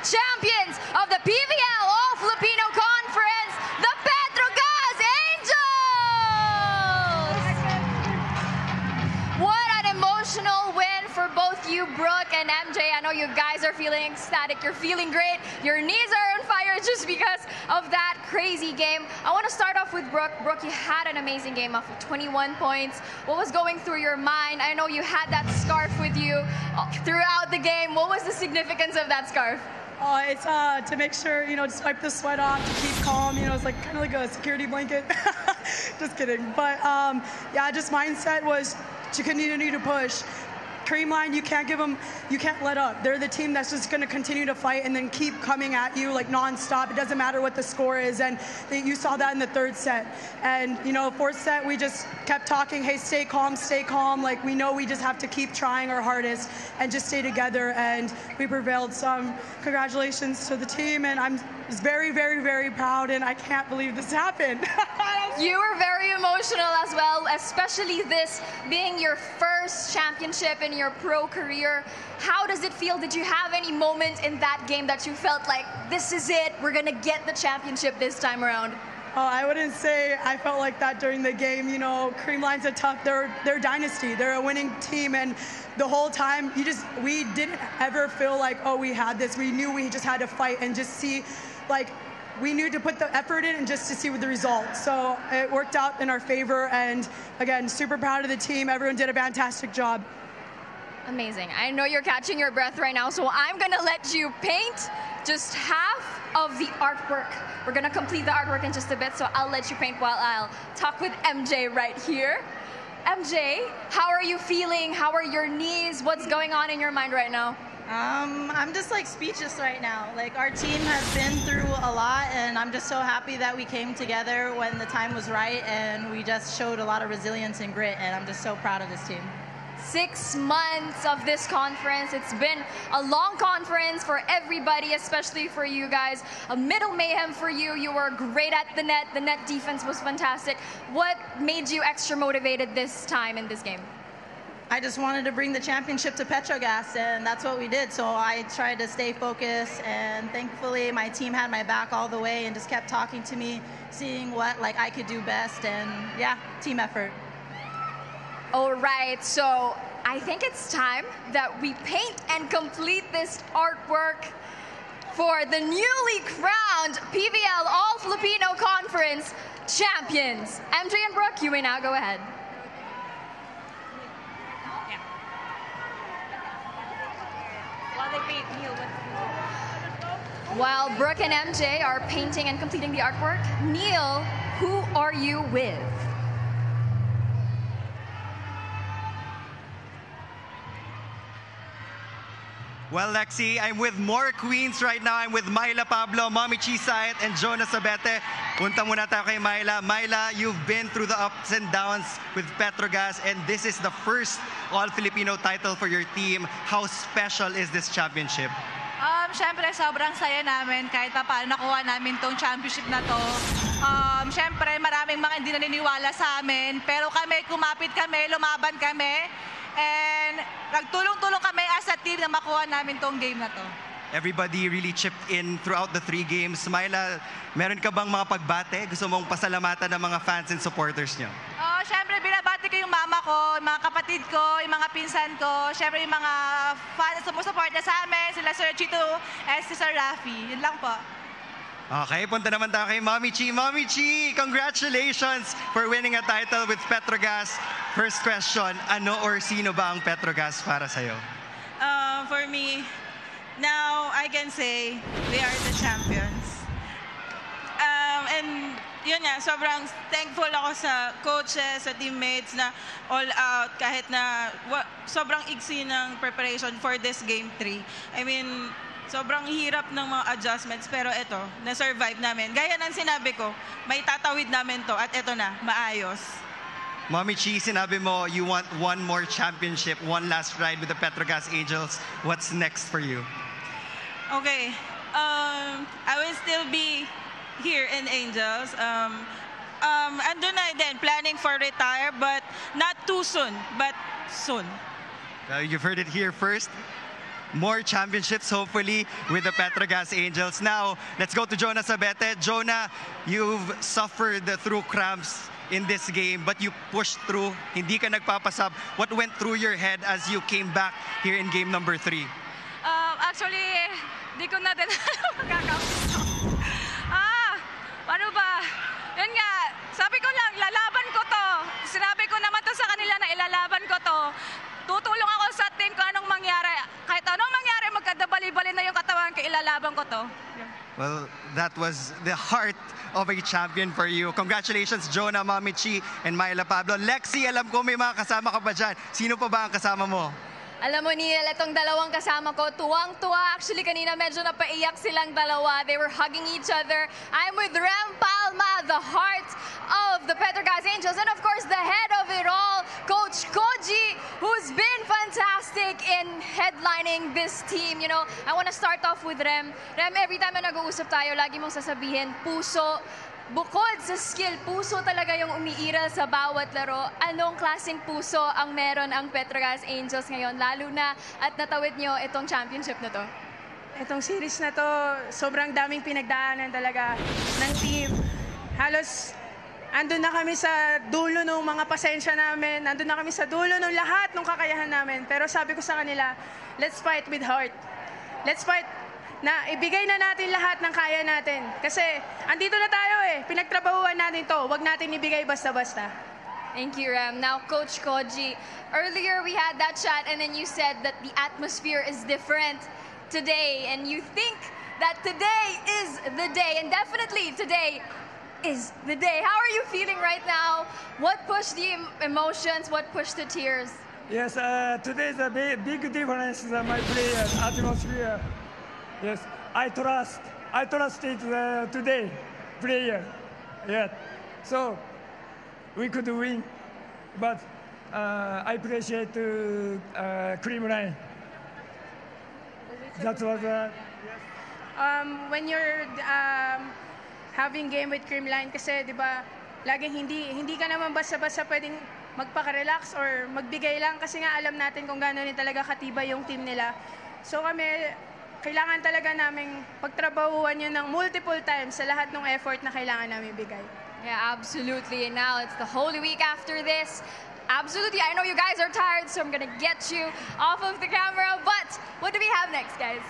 champions of the PVL All-Filipino Conference, the Petrogas Angels! What an emotional win for both you, Brooke and MJ. I know you guys are feeling ecstatic. You're feeling great. Your knees are on fire just because of that crazy game. I want to start off with Brooke. Brooke, you had an amazing game of 21 points. What was going through your mind? I know you had that scarf with you throughout the game. What was the significance of that scarf? It's to make sure, to wipe the sweat off, to keep calm. It's like kind of like a security blanket. Just kidding. But yeah, just mindset was to continue to push. Creamline, you can't let up. They're the team that's just going to continue to fight and then keep coming at you like nonstop. It doesn't matter what the score is, and you saw that in the third set. And fourth set, we just kept talking, hey, stay calm, stay calm. Like, we know we just have to keep trying our hardest and just stay together, and we prevailed. So congratulations to the team, and I'm very, very, very proud, and I can't believe this happened. You were very emotional as well, especially this being your first championship in your pro career. How does it feel? Did you have any moment in that game that you felt like, this is it, we're going to get the championship this time around? Oh, I wouldn't say I felt like that during the game. Creamline's they're a dynasty. They're a winning team, and the whole time we didn't ever feel like, oh, we had this. We knew we just had to fight and just see, like, we knew to put the effort in and just to see with the results. So it worked out in our favor, and again, super proud of the team. Everyone did a fantastic job. Amazing. I know you're catching your breath right now, so I'm gonna let you paint just half of the artwork. We're gonna complete the artwork in just a bit, so I'll let you paint while I'll talk with MJ right here. MJ, how are you feeling? How are your knees? What's going on in your mind right now? I'm just like speechless right now. Like, our team has been through a lot, and I'm just so happy that we came together when the time was right, and we just showed a lot of resilience and grit, and I'm just so proud of this team. 6 months of this conference. It's been a long conference for everybody, especially for you guys. A middle mayhem for you. You were great at the net. The net defense was fantastic. What made you extra motivated this time in this game? I just wanted to bring the championship to Petrogas, and that's what we did. So I tried to stay focused, and thankfully my team had my back all the way and just kept talking to me, seeing what I could do best, and yeah, team effort. All right, so I think it's time that we paint and complete this artwork for the newly crowned PVL All-Filipino Conference champions. MJ and Brooke, you may now go ahead. While Brooke and MJ are painting and completing the artwork, Neil, who are you with? Well, Lexi, I'm with more queens right now. I'm with Myla Pablo, Mommy Chisayet, and Jonas Abete. Punta muna tayo kay Myla. Myla, you've been through the ups and downs with Petrogas, and this is the first All-Filipino title for your team. How special is this championship? Siyempre, sobrang saya namin kahit pa paano nakuha namin tong championship na to. Siyempre, maraming mga hindi naniniwala sa amin, pero kami, kumapit kami, lumaban kami, and nagtulong-tulong kami as a team na makuha namin tong game na to. Everybody really chipped in throughout the 3 games. Myla, meron ka bang mga pagbate? Gusto mong pasalamatan ng mga fans and supporters niyo? Siyempre, binabati ko yung mama ko, yung mga kapatid ko, yung mga pinsan ko, siyempre yung mga fans na sumusuporta sa amin, sila Sir Chito and si Sir Rafi. Yun lang po. Okay, punta naman tayo kay Mommy Chi. Mommy Chi, congratulations for winning a title with Petrogas. First question, ano or sino ba ang Petrogas para sa'yo? For me, now I can say they are the champions. And yun nga, sobrang thankful ako sa coaches, sa teammates na all out kahit na sobrang iksi ng preparation for this game 3. I mean, sobrang hirap ng mga adjustments, pero ito, na-survive namin. Gaya ng sinabi ko, may tatawid namin to at ito na, maayos. Mommy Chi, sinabi mo you want one more championship, one last ride with the Petrogas Angels. What's next for you? Okay, I will still be here in Angels. Andun na din, planning for retire, but not too soon, but soon. You've heard it here first. more championships, hopefully, with the Petrogas Angels. Now, let's go to Jonah Sabete. Jonah, you've suffered through cramps in this game, but you pushed through. Hindi ka nagpapasab. What went through your head as you came back here in game number 3? Actually, di ko na din magkakausap. Paano ba? Yun nga, sabi ko lang, lalaban ko to. Sinabi ko naman to sa kanila na ilalaban ko to. Tutulong ako sa team kung anong mangyari. Kahit anong mangyari, magkadabali-bali na yung katawan ko, ilalaban ko to. Well, that was the heart of a champion for you. Congratulations, Jonah, Mami Chi, and Myla Pablo. Lexi, alam ko may mga kasama ka pa dyan. Sino pa ba ang kasama mo? Alam mo, Neil, itong dalawang kasama ko, tuwang-tuwa. Actually, kanina medyo napaiyak silang dalawa. They were hugging each other. I'm with Rem Palma, the heart of the Petrogas Angels. And of course, the head of it all, Coach Koji, who's been fantastic in headlining this team. You know, I want to start off with Rem. Rem, every time na nag-uusap tayo, lagi mong sasabihin, puso. Bukod sa skill, puso talaga yung umiiral sa bawat laro. Anong klaseng puso ang meron ang Petrogas Angels ngayon, lalo na at natawid nyo itong championship na to? Itong series na to, sobrang daming pinagdaanan talaga ng team. Halos andun na kami sa dulo ng mga pasensya namin, andun na kami sa dulo ng lahat ng kakayahan namin. Pero sabi ko sa kanila, let's fight with heart. Let's fight na ibigay na natin lahat ng kaya natin. Kasi andito na tayo pinagtrabahuan natin to, wag natin ibigay basta-basta. Thank you, Rem. Now, Coach Koji, earlier we had that chat and then you said that the atmosphere is different today and you think that today is the day, and definitely today is the day. How are you feeling right now? What pushed the emotions? What pushed the tears? Yes, today is a big difference in my player atmosphere. Yes, I trust it today player. Yeah, so we could win, but I appreciate Creamline. That was When you're having game with Creamline, kasi di ba laging hindi ka naman basta-basta pwedeng magpaka-relax or magbigay lang kasi nga alam natin kung gaano rin talaga katibay yung team nila. So kami, kailangan talaga naming pagtrabahuan yun ng multiple times sa lahat ng effort na kailangan namin bigay. Yeah, absolutely. And now it's the Holy Week after this. Absolutely. I know you guys are tired, so I'm going to get you off of the camera. But what do we have next, guys?